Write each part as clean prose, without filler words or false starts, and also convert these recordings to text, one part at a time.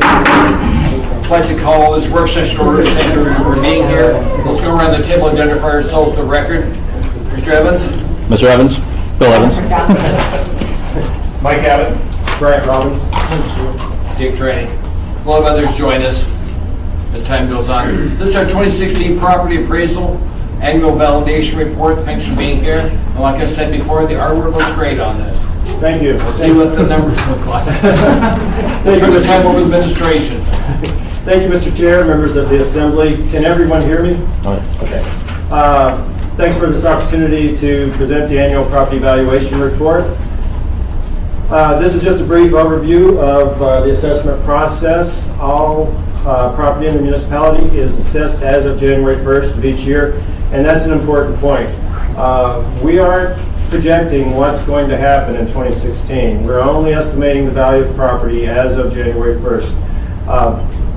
I'd like to call this work session order. Thank you for being here. Let's go around the table and identify ourselves for the record. Mr. Evans? Mr. Evans? Bill Evans? Mike Abbott. Brett Robbins. Dick Traney. We'll have others join us as time goes on. This is our 2016 property appraisal annual validation report. Thanks for being here. And like I said before, the artwork looks great on this. Thank you. We'll see what the numbers look like. Thanks for the time over administration. Thank you, Mr. Chair, members of the Assembly. Can everyone hear me? All right. Okay. Thanks for this opportunity to present the annual property valuation report. This is just a brief overview of the assessment process. All property in the municipality is assessed as of January 1st of each year, and that's an important point. We aren't projecting what's going to happen in 2016. We're only estimating the value of property as of January 1st.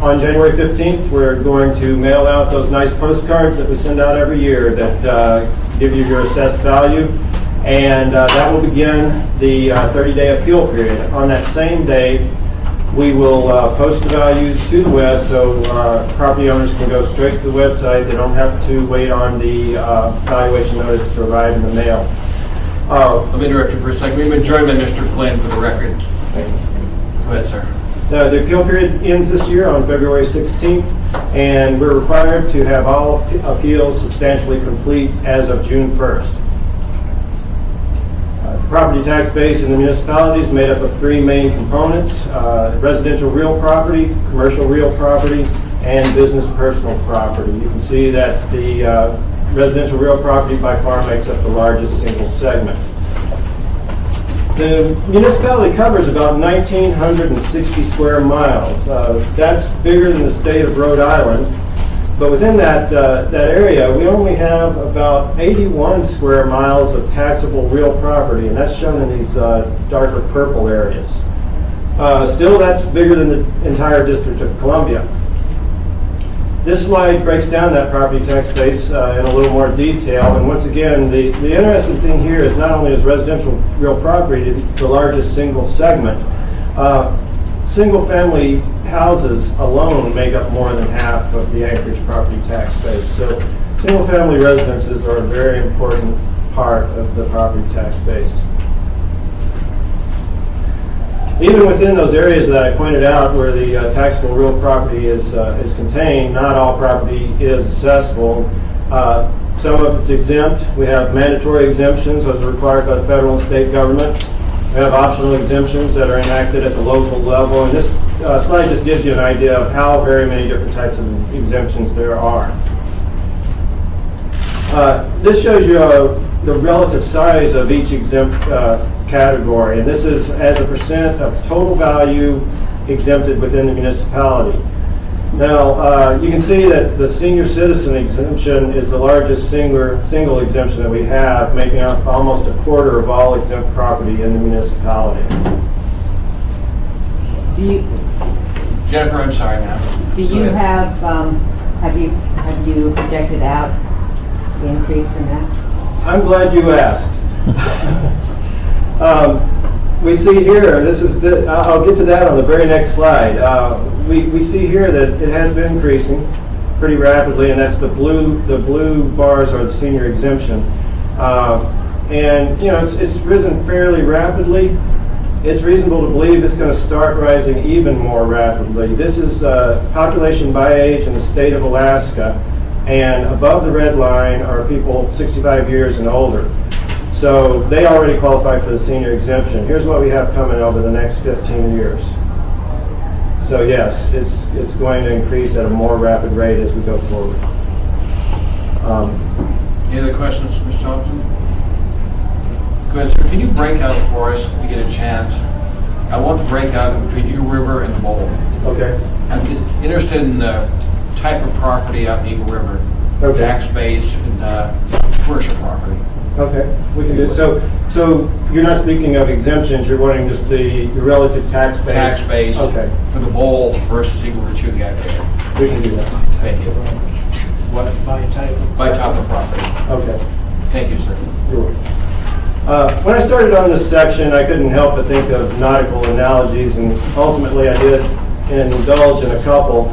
On January 15th, we're going to mail out those nice postcards that we send out every year that give you your assessed value, and that will begin the 30-day appeal period. On that same day, we will post the values to the web so property owners can go straight to the website. They don't have to wait on the valuation notice to arrive in the mail. Let me interrupt you for a second. We've been joined by Mr. Flynn for the record. Go ahead, sir. The appeal period ends this year on February 16th, and we're required to have all appeals substantially complete as of June 1st. The property tax base in the municipality is made up of three main components: residential real property, commercial real property, and business personal property. You can see that the residential real property by far makes up the largest single segment. The municipality covers about 1,960 square miles. That's bigger than the state of Rhode Island, but within that area, we only have about 81 square miles of taxable real property, and that's shown in these darker purple areas. Still, that's bigger than the entire District of Columbia. This slide breaks down that property tax base in a little more detail, and once again, the interesting thing here is not only is residential real property the largest single segment, single-family houses alone make up more than half of the Anchorage property tax base. So single-family residences are a very important part of the property tax base. Even within those areas that I pointed out where the taxable real property is contained, not all property is assessable. Some of it's exempt. We have mandatory exemptions as required by the federal and state government. We have optional exemptions that are enacted at the local level. And this slide just gives you an idea of how very many different types of exemptions there are. This shows you the relative size of each exempt category, and this is as a percent of total value exempted within the municipality. Now, you can see that the senior citizen exemption is the largest single exemption that we have, making up almost a quarter of all exempt property in the municipality. Jennifer, I'm sorry, ma'am. Do you have you projected out the increase in that? I'm glad you asked. We see here, I'll get to that on the very next slide. We see here that it has been increasing pretty rapidly, and that's the blue bars are the senior exemption. And you know, it's risen fairly rapidly. It's reasonable to believe it's going to start rising even more rapidly. This is population by age in the state of Alaska, and above the red line are people 65 years and older. So they already qualify for the senior exemption. Here's what we have coming over the next 15 years. So yes, it's going to increase at a more rapid rate as we go forward. Any other questions, Ms. Johnson? Go ahead, sir. Can you break out for us, if you get a chance? I want the breakout between Eagle River and the Bowl. Okay. I'm interested in the type of property out in Eagle River. Okay. Tax base and commercial property. Okay, we can do it. So you're not speaking of exemptions, you're wanting just the relative tax base? Tax base okay. For the Bowl versus Eagle River Chugach. We can do that. Thank you. What? By type of property. Okay. Thank you, sir. You're welcome. When I started on this section, I couldn't help but think of nautical analogies, and ultimately I did indulge in a couple.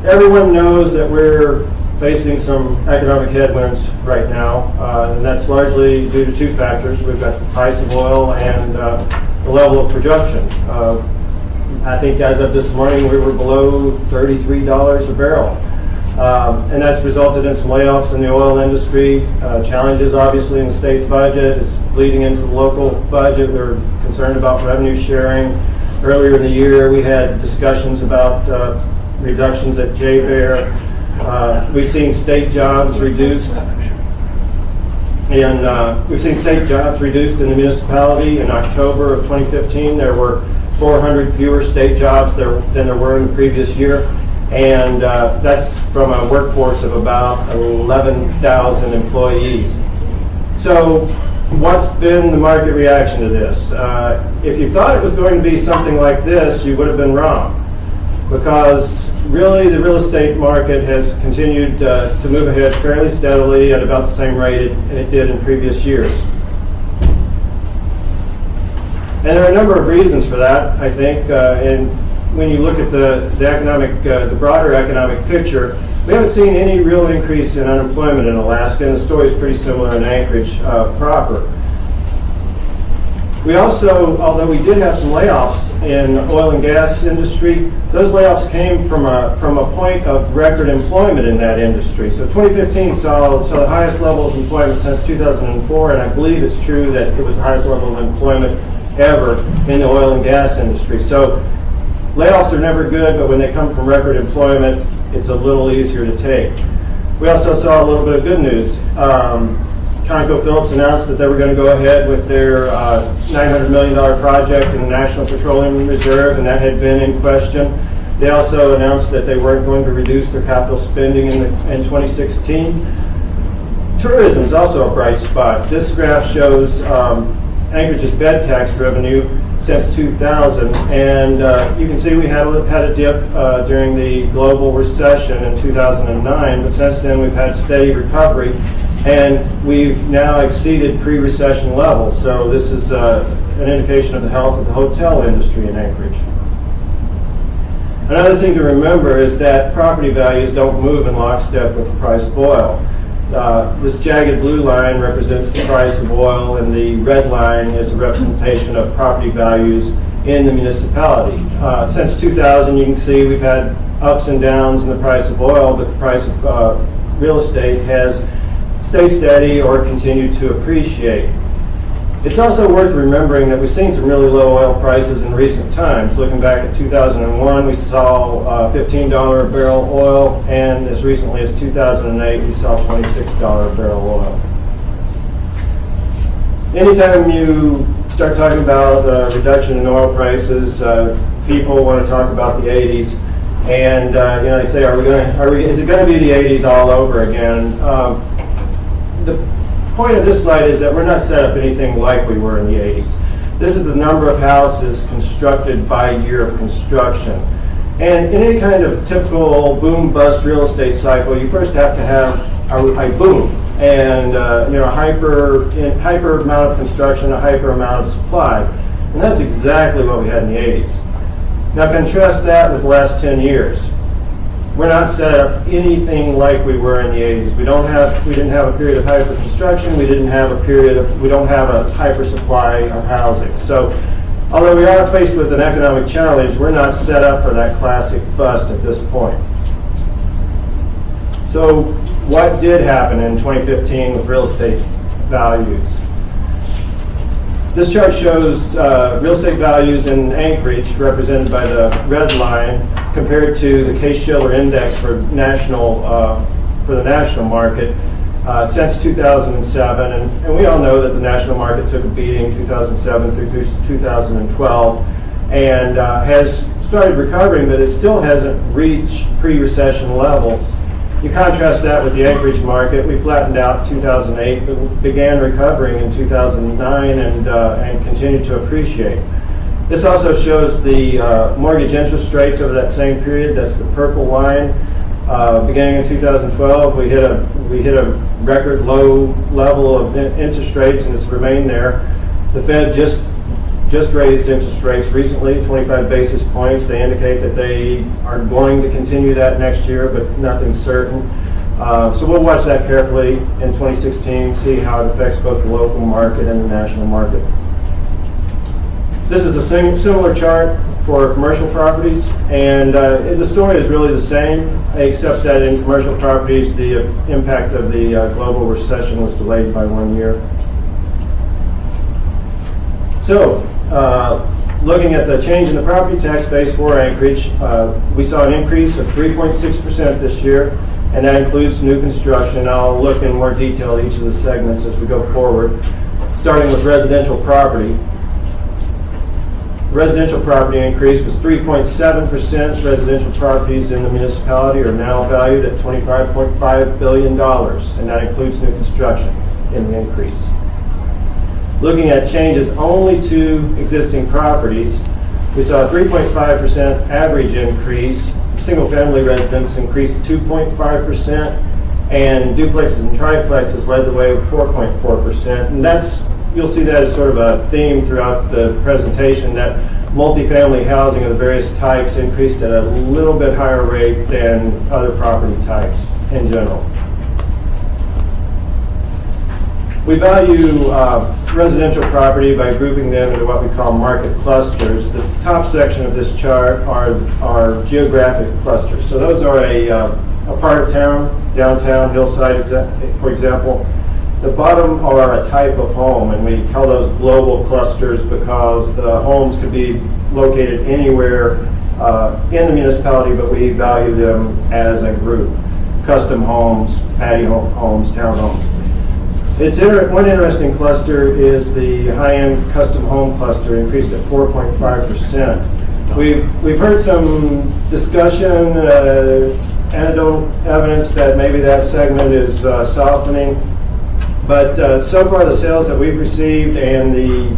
Everyone knows that we're facing some economic headwinds right now, and that's largely due to two factors. We've got the price of oil and the level of production. I think as of this morning, we were below $33 a barrel. And that's resulted in some layoffs in the oil industry, challenges obviously in the state's budget. It's bleeding into the local budget. They're concerned about revenue sharing. Earlier in the year, we had discussions about reductions at J-Bear. We've seen state jobs reduced. We've seen state jobs reduced in the municipality. In October of 2015, there were 400 fewer state jobs than there were in the previous year. And that's from a workforce of about 11,000 employees. So what's been the market reaction to this? If you thought it was going to be something like this, you would have been wrong. Because really the real estate market has continued to move ahead fairly steadily at about the same rate it did in previous years. And there are a number of reasons for that, I think. And when you look at the broader economic picture, we haven't seen any real increase in unemployment in Alaska, and the story is pretty similar in Anchorage proper. We also, although we did have some layoffs in the oil and gas industry, those layoffs came from a point of record employment in that industry. So 2015 saw the highest level of employment since 2004, and I believe it's true that it was the highest level of employment ever in the oil and gas industry. So layoffs are never good, but when they come from record employment, it's a little easier to take. We also saw a little bit of good news. ConocoPhillips announced that they were going to go ahead with their $900 million project in the National Petroleum Reserve, and that had been in question. They also announced that they weren't going to reduce their capital spending in 2016. Tourism is also a bright spot. This graph shows Anchorage's bed tax revenue since 2000, and you can see we had a dip during the global recession in 2009, but since then we've had steady recovery, and we've now exceeded pre-recession levels. So this is an indication of the health of the hotel industry in Anchorage. Another thing to remember is that property values don't move in lockstep with the price of oil. This jagged blue line represents the price of oil, and the red line is a representation of property values in the municipality. Since 2000, you can see we've had ups and downs in the price of oil, but the price of real estate has stayed steady or continued to appreciate. It's also worth remembering that we've seen some really low oil prices in recent times. Looking back at 2001, we saw $15 a barrel oil, and as recently as 2008, we saw $26 a barrel oil. Anytime you start talking about reduction in oil prices, people want to talk about the 80s, and they say, is it going to be the 80s all over again? The point of this slide is that we're not set up anything like we were in the 80s. This is the number of houses constructed by year of construction. And in any kind of typical boom-bust real estate cycle, you first have to have a boom and a hyper amount of construction, a hyper amount of supply. And that's exactly what we had in the 80s. Now contrast that with the last 10 years. We're not set up anything like we were in the 80s. We didn't have a period of hyper construction. We don't have a hyper supply of housing. So, although we are faced with an economic challenge, we're not set up for that classic bust at this point. So, what did happen in 2015 with real estate values? This chart shows real estate values in Anchorage, represented by the red line, compared to the Case-Shiller Index for the national market since 2007. And we all know that the national market took a beating 2007 through 2012 and has started recovering, but it still hasn't reached pre-recession levels. You contrast that with the Anchorage market. We flattened out in 2008, but began recovering in 2009 and continued to appreciate. This also shows the mortgage interest rates over that same period. That's the purple line. Beginning in 2012, we hit a record low level of interest rates, and it's remained there. The Fed just just raised interest rates recently, 25 basis points. They indicate that they are going to continue that next year, but nothing's certain. So we'll watch that carefully in 2016, see how it affects both the local market and the national market. This is a similar chart for commercial properties, and the story is really the same, except that in commercial properties, the impact of the global recession was delayed by 1 year. So, looking at the change in the property tax base for Anchorage, we saw an increase of 3.6% this year, and that includes new construction. I'll look in more detail at each of the segments as we go forward, starting with residential property. Residential property increase was 3.7%. Residential properties in the municipality are now valued at $25.5 billion, and that includes new construction in the increase. Looking at changes only to existing properties, we saw a 3.5% average increase. Single-family residents increased 2.5%, and duplexes and triplexes led the way with 4.4%. And you'll see that as sort of a theme throughout the presentation, that multifamily housing of the various types increased at a little bit higher rate than other property types in general. We value residential property by grouping them into what we call market clusters. The top section of this chart are geographic clusters. So those are a part of town, downtown, hillside, for example. The bottom are a type of home, and we call those global clusters because the homes could be located anywhere in the municipality, but we value them as a group. Custom homes, patio homes, townhomes. One interesting cluster is the high-end custom home cluster, increased at 4.5%. We've heard some discussion, anecdotal evidence that maybe that segment is softening, but so far the sales that we've received and the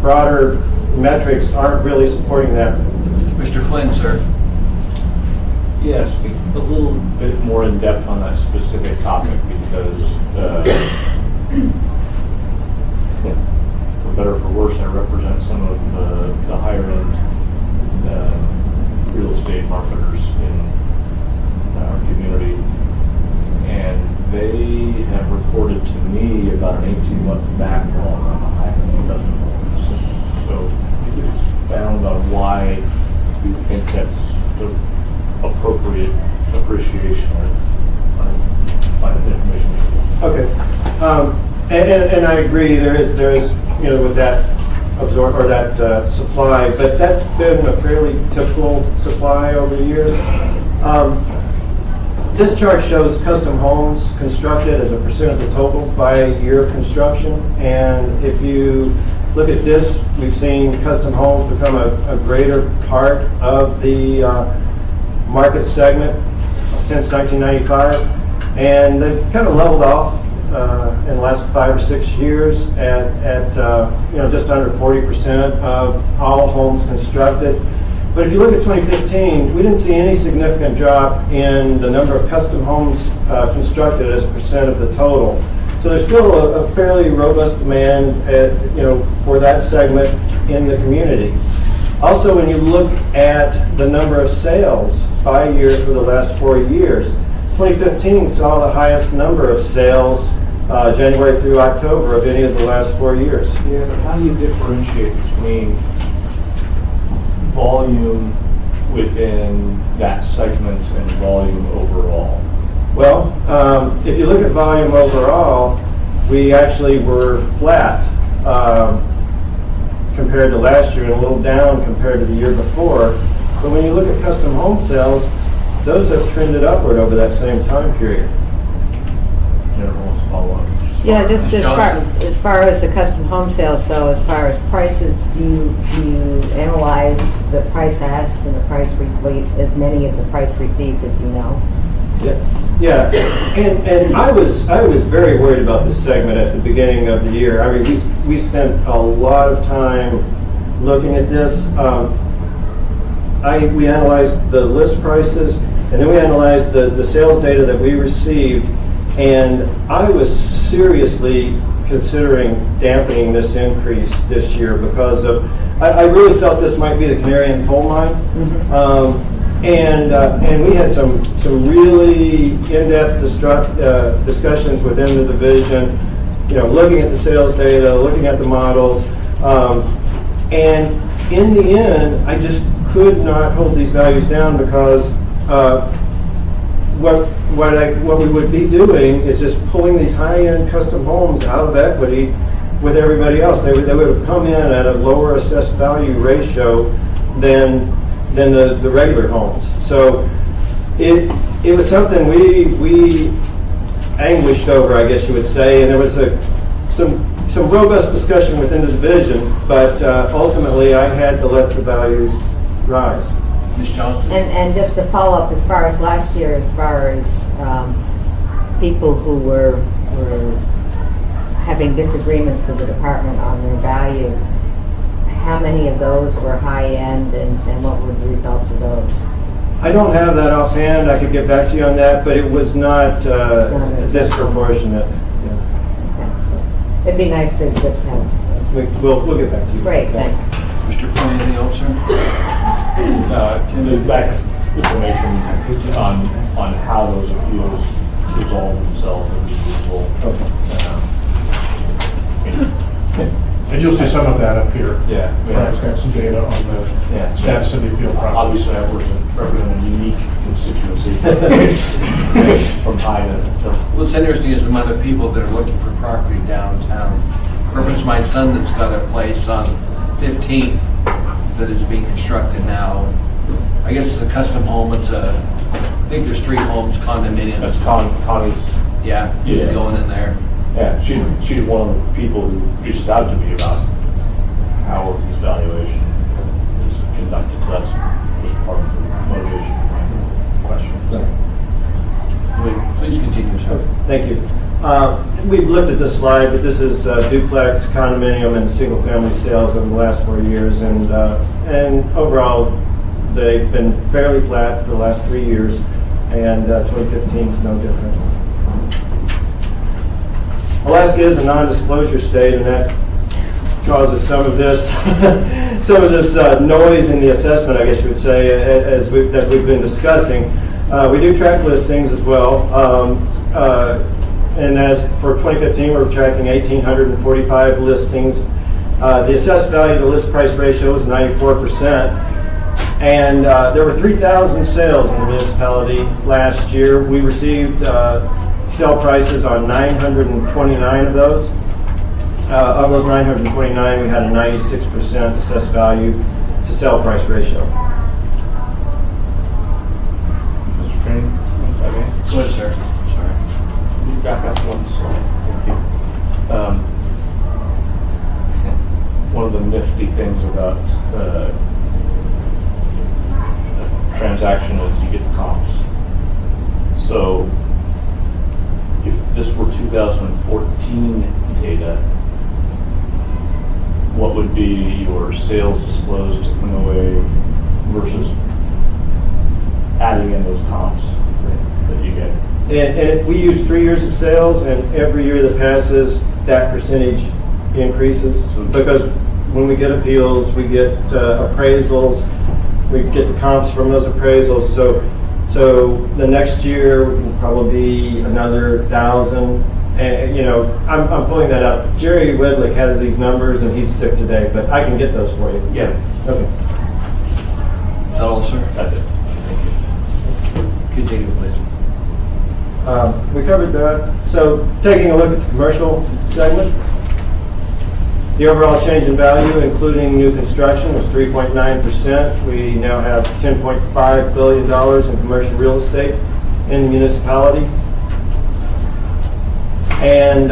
broader metrics aren't really supporting that. Mr. Flynn, sir. Yeah, speak a little bit more in depth on that specific topic, because for better or for worse, I represent some of the higher end real estate marketers in our community, and they have reported to me about an 18-month backlog on the high-end custom homes. So if you could expound on why you think that's the appropriate appreciation of information. Okay, and I agree. There is with that supply, but that's been a fairly typical supply over the years. This chart shows custom homes constructed as a percent of the total by year of construction, and if you look at this, we've seen custom homes become a greater part of the market segment since 1995, and they've kind of leveled off in the last 5 or 6 years at just under 40% of all homes constructed. But if you look at 2015, we didn't see any significant drop in the number of custom homes constructed as a percent of the total. So there's still a fairly robust demand for that segment in the community. Also, when you look at the number of sales by year for the last 4 years, 2015 saw the highest number of sales January through October of any of the last 4 years. Yeah, but how do you differentiate between volume within that segment and volume overall? Well, if you look at volume overall, we actually were flat compared to last year and a little down compared to the year before. But when you look at custom home sales, those have trended upward over that same time period. Jennifer wants to follow up. Yeah, just as far as the custom home sales, though, as far as prices, you analyze the price asked and the price as many of the price received as you know. Yeah, and I was very worried about this segment at the beginning of the year. I mean, we spent a lot of time looking at this. We analyzed the list prices, and then we analyzed the sales data that we received, and I was seriously considering dampening this increase this year because of, I really felt this might be the canary in the coal mine. And we had some really in-depth discussions within the division, looking at the sales data, looking at the models. And in the end, I just could not hold these values down because what we would be doing is just pulling these high-end custom homes out of equity with everybody else. They would have come in at a lower assessed value ratio than the regular homes. So it was something we anguished over, I guess you would say, and there was some robust discussion within the division, but ultimately I had to let the values rise. Ms. Johnston? And just to follow up, as far as last year, as far as people who were having disagreements with the department on their value, how many of those were high-end and what were the results of those? I don't have that offhand. I could get back to you on that, but it was not disproportionate. Yeah. It'd be nice to just have. We'll get back to you. Great, thanks. Mr. Flynn, anything else, sir? To back information on how those appeals resolve themselves would be useful. And you'll see some of that up here. Yeah. Frank's got some data on the status of the appeal process. Obviously, I represent a unique constituency from high to. What's interesting is some other people that are looking for property downtown. For instance, my son that's got a place on 15th that is being constructed now. I guess it's a custom home. I think there's 3 homes, condominium. That's Connie's. Yeah, he's Yeah. going in there. Yeah, she's one of the people who reaches out to me about how this valuation is conducted. So that's was part of the motivation for my question. Please continue, sir. Thank you. We've looked at this slide, but this is duplex, condominium, and single-family sales over the last 4 years, and overall, they've been fairly flat for the last 3 years, and 2015 is no different. Alaska is a non-disclosure state, and that causes some of this noise in the assessment, I guess you would say, that we've been discussing. We do track listings as well, and as for 2015, we're tracking 1,845 listings. The assessed value to list price ratio is 94%, and there were 3,000 sales in the municipality last year. We received sale prices on 929 of those. Of those 929, we had a 96% assessed value to sell price ratio. Mr. Crane, Go ahead, sir. Sorry. can you back up one slide? Thank you. One of the nifty things about a transaction is you get comps. So if this were 2014 data, what would be your sales disclosed to MOA versus adding in those comps that you get? And we use 3 years of sales, and every year that passes, that percentage increases. Because when we get appeals, we get appraisals, we get the comps from those appraisals. So the next year will probably be another 1,000. And I'm pulling that up. Jerry Wedlick has these numbers, and he's sick today, but I can get those for you. Yeah. Okay. Is that all, sir? That's it. Continue, please. We covered that. So taking a look at the commercial segment, the overall change in value, including new construction, was 3.9%. We now have $10.5 billion in commercial real estate in the municipality. And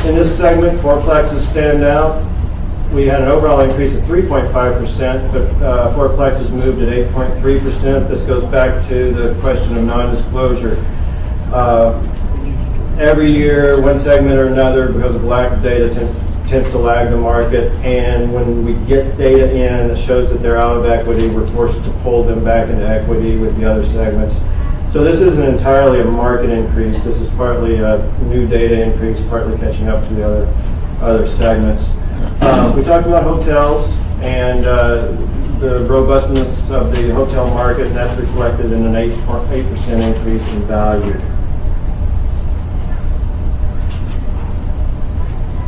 in this segment, fourplexes stand out. We had an overall increase of 3.5%, but fourplexes moved at 8.3%. This goes back to the question of non-disclosure. Every year, one segment or another, because of lack of data, tends to lag the market. And when we get data in that shows that they're out of equity, we're forced to pull them back into equity with the other segments. So this isn't entirely a market increase. This is partly a new data increase, partly catching up to the other segments. We talked about hotels and the robustness of the hotel market, and that's reflected in an 8% increase in value.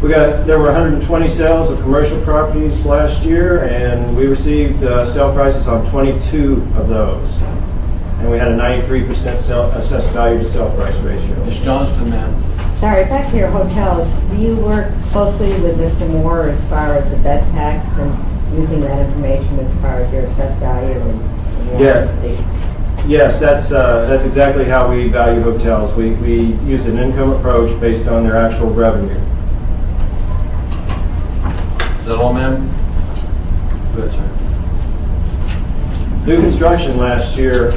There were 120 sales of commercial properties last year, and we received sale prices on 22 of those. And we had a 93% assessed value to sale price ratio. Ms. Johnston, ma'am. Sorry, back to your hotels, do you work closely with Mr. Moore as far as the bed tax and using that information as far as your assessed value and Yeah. occupancy? Yes, that's exactly how we value hotels. We use an income approach based on their actual revenue. Is that all, ma'am? Good, sir. New construction last year.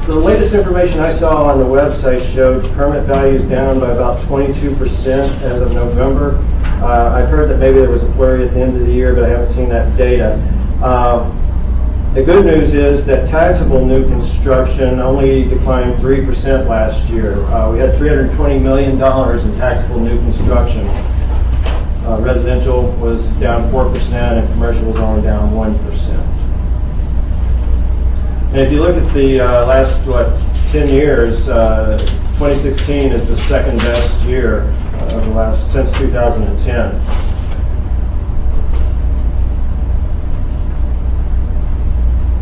The latest information I saw on the website showed permit values down by about 22% as of November. I've heard that maybe there was a flurry at the end of the year, but I haven't seen that data. The good news is that taxable new construction only declined 3% last year. We had $320 million in taxable new construction. Residential was down 4% and commercial was only down 1%. And if you look at the last 10 years, 2016 is the second best year of the last since 2010.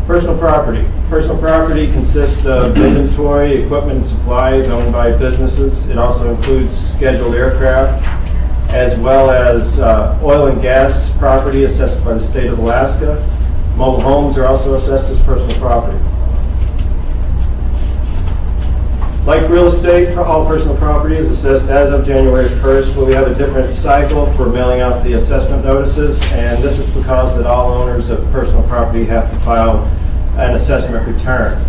Personal property. Personal property consists of inventory, equipment, and supplies owned by businesses. It also includes scheduled aircraft, as well as oil and gas property assessed by the state of Alaska. Mobile homes are also assessed as personal property. Like real estate, all personal property is assessed as of January 1st, but we have a different cycle for mailing out the assessment notices, and this is because that all owners of personal property have to file an assessment return.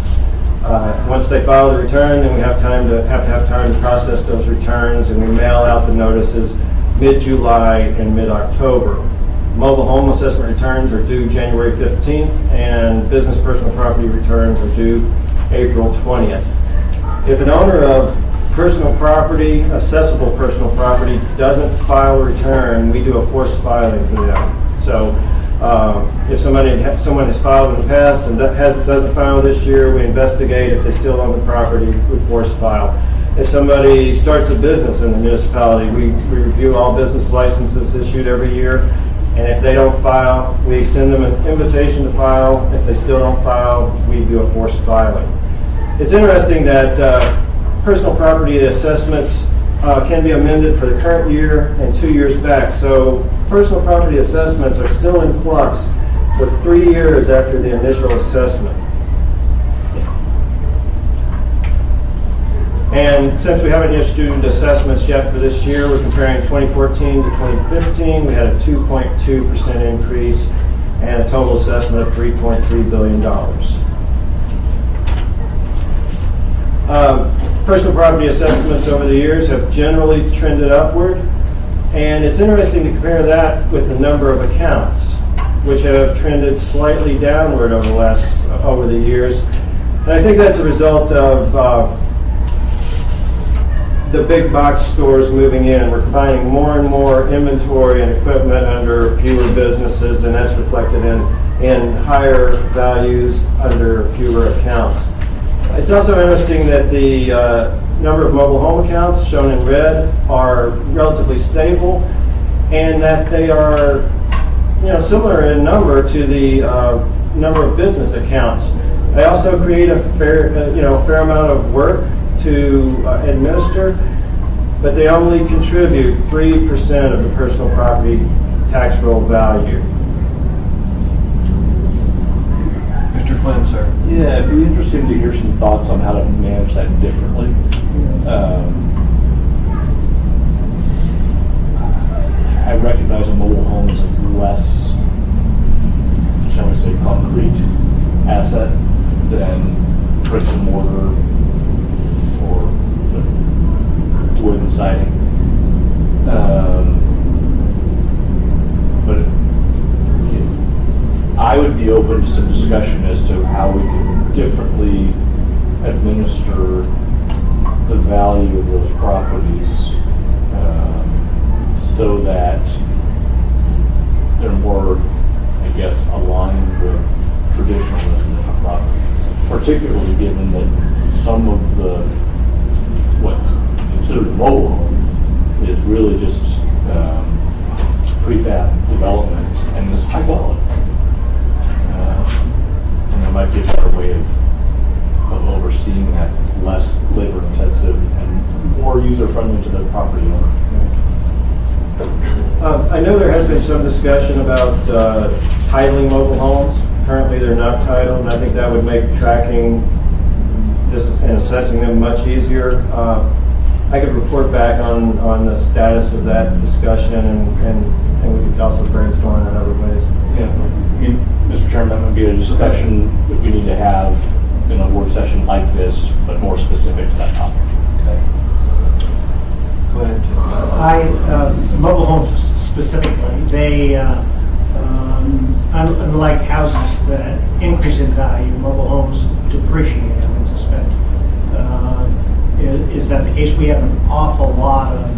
Once they file the return, then we have to have time to process those returns, and we mail out the notices mid-July and mid-October. Mobile home assessment returns are due January 15th, and business personal property returns are due April 20th. If an owner of personal property, accessible personal property, doesn't file a return, we do a forced filing for them. So if someone has filed in the past and doesn't file this year, we investigate. If they still own the property, we force file. If somebody starts a business in the municipality, we review all business licenses issued every year. And if they don't file, we send them an invitation to file. If they still don't file, we do a forced filing. It's interesting that personal property assessments can be amended for the current year and 2 years back. So personal property assessments are still in flux for 3 years after the initial assessment. And since we haven't issued assessments yet for this year, we're comparing 2014 to 2015. We had a 2.2% increase and a total assessment of $3.3 billion. Personal property assessments over the years have generally trended upward, and it's interesting to compare that with the number of accounts, which have trended slightly downward over the years. And I think that's a result of the big box stores moving in. We're finding more and more inventory and equipment under fewer businesses, and that's reflected in higher values under fewer accounts. It's also interesting that the number of mobile home accounts shown in red are relatively stable, and that they are similar in number to the number of business accounts. They also create a fair amount of work to administer, but they only contribute 3% of the personal property tax roll value. Mr. Flynn, sir. Yeah, it'd be interesting to hear some thoughts on how to manage that differently. I recognize a mobile home as a less, shall we say, concrete asset than bricks and mortar or wood and siding. But I would be open to some discussion as to how we could differently administer the value of those properties so that they're more, I guess, aligned with traditional residential properties, particularly given that some of the, what's considered mobile home is really just prefab development and is high quality. And there might be a better way of overseeing that. It's less labor intensive and more user friendly to the property owner. I know there has been some discussion about titling mobile homes. Currently, they're not titled, and I think that would make tracking this and assessing them much easier. I could report back on the status of that discussion, and we could also brainstorm in other ways. Yeah, I mean, Mr. Chairman, that would be a discussion that we need to have in a work session like this, but more specific to that topic. Okay. Go ahead. Mobile homes specifically, they, unlike houses that increase in value, mobile homes depreciate, I would suspect. Is that the case? We have an awful lot of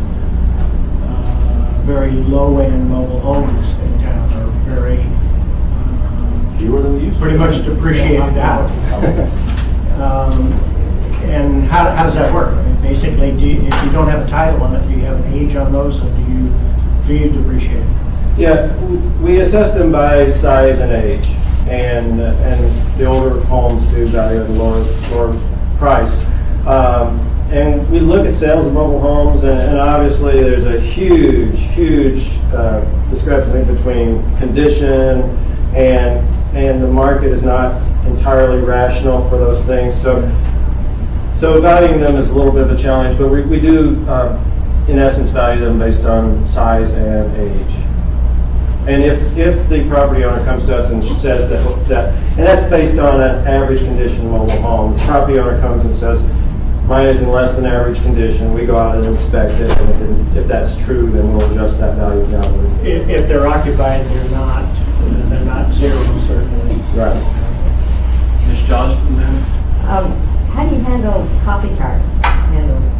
very low-end mobile homes in town, or very Fewer than we used to. pretty much depreciated out. And how does that work? I mean, basically, if you don't have a title on it, do you have an age on those, and do you depreciate? Yeah, we assess them by size and age, and the older homes do value at a lower price. And we look at sales of mobile homes, and obviously there's a huge discrepancy between condition and the market is not entirely rational for those things. So valuing them is a little bit of a challenge, but we do, in essence, value them based on size and age. And if the property owner comes to us and says that, and that's based on an average condition mobile home, the property owner comes and says, mine is in less than average condition, we go out and inspect it, and if that's true, then we'll adjust that value downward. If they're occupied, they're not zero, certainly. Right. Ms. Johnston, then? How do you handle coffee carts?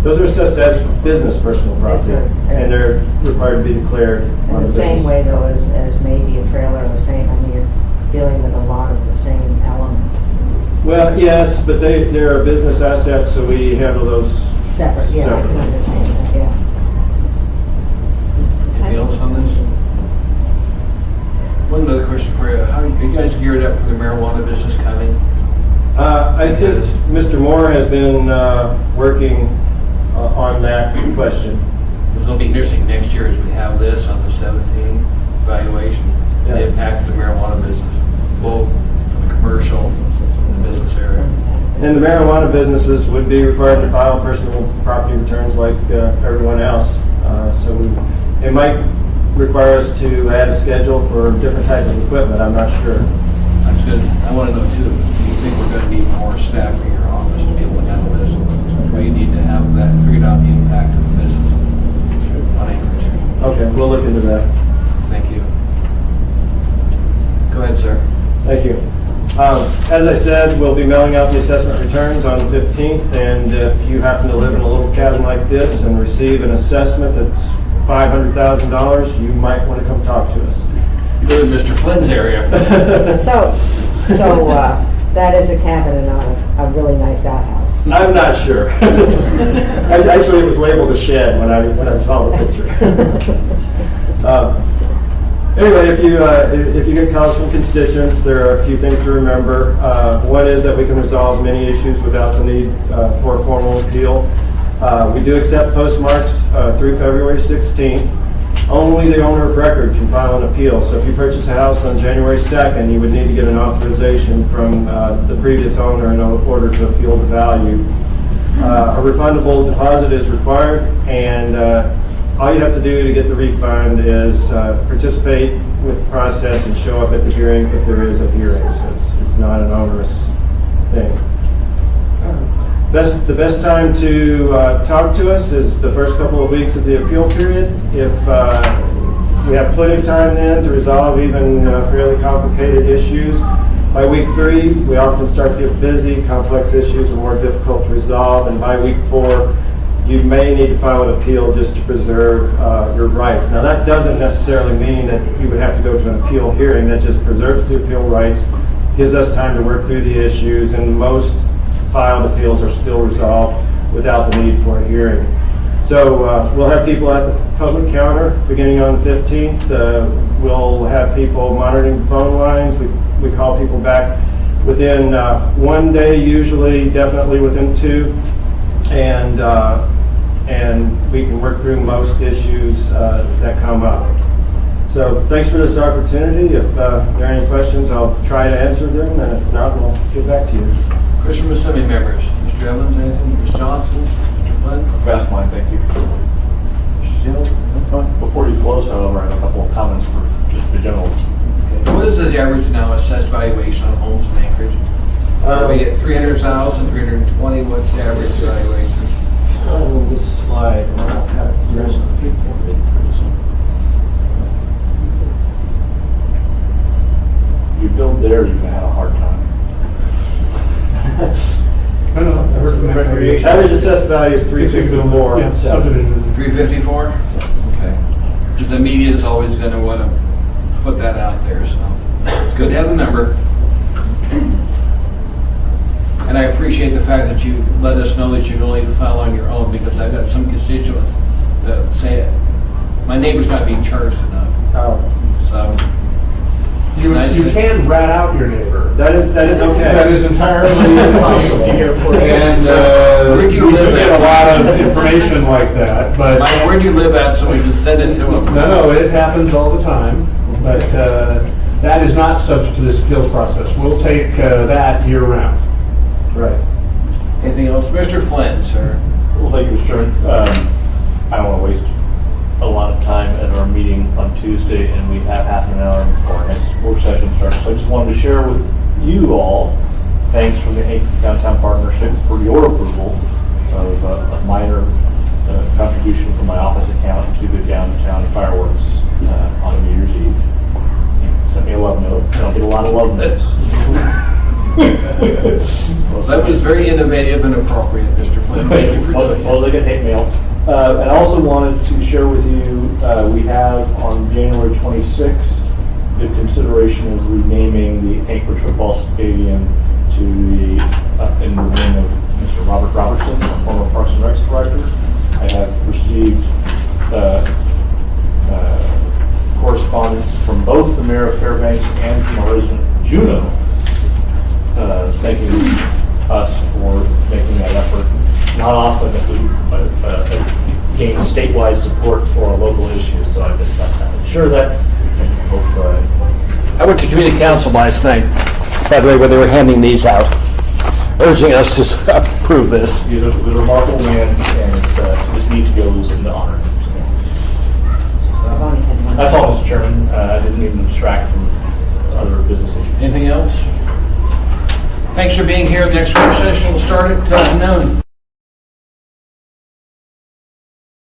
Those are assessed as business personal property, That's right. and they're required to be declared In on the the same business. way though as maybe a trailer or same, I mean, you're dealing with a lot of the same elements. Well, yes, but they're a business asset, so we handle those Separate, yeah, I can separately. understand that, yeah. Anything else on this? One other question for you. How are you guys geared up for the marijuana business coming? I think Mr. Moore has been working on that question. It's going to be interesting next year as we have this on the 17 evaluation, Yeah. the impact of the marijuana business, both for the commercial and the business area. And the marijuana businesses would be required to file personal property returns like everyone else. So it might require us to add a schedule for different types of equipment, I'm not sure. That's good. I want to know too, do you think we're going to need more staff in your office to be able to handle this? Or you need to have that figured out, the impact of the business on acreage? Okay, we'll look into that. Thank you. Go ahead, sir. Thank you. As I said, we'll be mailing out the assessment returns on the 15th, and if you happen to live in a little cabin like this and receive an assessment that's $500,000, you might want to come talk to us. You live in Mr. Flynn's area. So that is a cabin and not a really nice outhouse. I'm not sure. Actually, it was labeled a shed when I saw the picture. Anyway, if you get calls from constituents, there are a few things to remember. One is that we can resolve many issues without the need for a formal appeal. We do accept postmarks through February 16th. Only the owner of record can file an appeal. So if you purchase a house on January 2nd, you would need to get an authorization from the previous owner in order to appeal the value. A refundable deposit is required, and all you have to do to get the refund is participate with the process and show up at the hearing if there is a hearing. So it's not an onerous thing. The best time to talk to us is the first couple of weeks of the appeal period. If we have plenty of time then to resolve even fairly complicated issues. By week 3, we often start to get busy, complex issues are more difficult to resolve, and by week 4, you may need to file an appeal just to preserve your rights. Now, that doesn't necessarily mean that you would have to go to an appeal hearing. That just preserves the appeal rights, gives us time to work through the issues, and most filed appeals are still resolved without the need for a hearing. So we'll have people at the public counter beginning on the 15th. We'll have people monitoring phone lines. We call people back within 1 day, usually, definitely within 2. And we can work through most issues that come up. So thanks for this opportunity. If there are any questions, I'll try to answer them, and if not, we'll get back to you. Question from assembly members. Mr. Evans, anything? Mr. Johnson? Mr. Flynn? That's mine, thank you. Mr. Steele? Before you close, however, I have a couple of comments for just the general. What is the average now assessed valuation on homes in Anchorage? Are we at 300,000, 320? What's the average valuation? On this slide, I don't have it here. You build there, you're gonna have a hard time. I don't know, I heard from recreation. Average assessed value is 354. Yeah, subdivision. 354? Okay. Because the media is always going to want to put that out there, so it's good to have the number. And I appreciate the fact that you let us know that you can only file on your own, because I've got some constituents that say my neighbor's not being charged enough. Oh, So it's You nice that- can rat out your neighbor. that is okay. That is entirely possible. And Where do you we live get at? a lot of information like that, but Mike, where do you live at so we can send it to them? no, it happens all the time. But that is not subject to this appeals process. We'll take that year round. Right. Anything else? Mr. Flynn, sir? Well, thank you, Mr. Chairman. I don't want to waste a lot of time at our meeting on Tuesday, and we have half an hour before our next work session starts. So I just wanted to share with you all, thanks from the Anchorage Downtown Partnership for your approval of a minor contribution from my office account to the downtown fireworks on New Year's Eve. Sent me a love note. I don't get a lot of love notes. That was very innovative and appropriate, Mr. Flynn. Thank you for doing Well, that. I get hate mail. And I also wanted to share with you, we have on January 26th, the consideration of renaming the Anchorage Football Stadium to the, in the name of Mr. Robert Robertson, a former Parks and Rec director. I have received correspondence from both the mayor of Fairbanks and from a resident of Juneau, thanking us for making that effort. Not often that we gain statewide support for a local issue, so I just got to ensure that. And hope, I went to community council last night, by the way, where they were handing these out, urging us to approve this. he's a remarkable man, and it's just neat to go into honor. I've only had one. That's all, Mr. Chairman. I didn't even distract from other business issues. Anything else? Thanks for being here. Next work session will start at noon.